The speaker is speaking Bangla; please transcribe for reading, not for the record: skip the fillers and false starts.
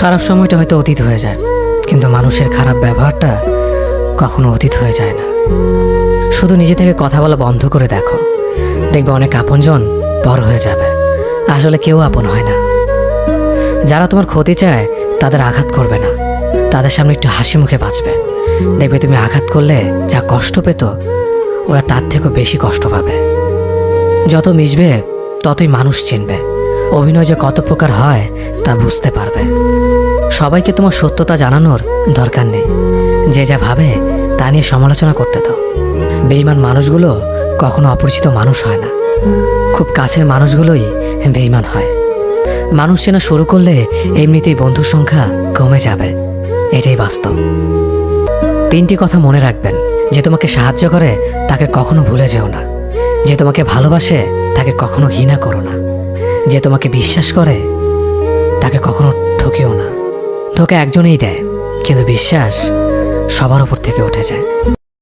খারাপ সময়টা হয়তো অতীত হয়ে যায়, কিন্তু মানুষের খারাপ ব্যবহারটা কখনো অতীত হয়ে যায় না। শুধু নিজে থেকে কথা বলা বন্ধ করে দেখো, দেখবে অনেক আপনজন বড় হয়ে যাবে। আসলে কেউ আপন হয় না। যারা তোমার ক্ষতি চায় তাদের আঘাত করবে না, তাদের সামনে একটু হাসি মুখে বাঁচবে। দেখবে তুমি আঘাত করলে যা কষ্ট পেত, ওরা তার থেকেও বেশি কষ্ট পাবে। যত মিশবে ততই মানুষ চিনবে, অভিনয় যে কত প্রকার হয় তা বুঝতে পারবে। সবাইকে তোমার সত্যতা জানানোর দরকার নেই, যে যা ভাবে তা নিয়ে সমালোচনা করতে দাও। বেঈমান মানুষগুলো কখনো অপরিচিত মানুষ হয় না, খুব কাছের মানুষগুলোই বেঈমান হয়। মানুষ চেনা শুরু করলে এমনিতেই বন্ধুর সংখ্যা কমে যাবে, এটাই বাস্তব। 3টি কথা মনে রাখবেন: যে তোমাকে সাহায্য করে তাকে কখনো ভুলে যেও না, যে তোমাকে ভালোবাসে তাকে কখনো ঘৃণা করো না, যে তোমাকে বিশ্বাস করে তাকে কখনো ঠকিও না। ধোঁকা একজনেই দেয়, কিন্তু বিশ্বাস সবার উপর থেকে উঠে যায়।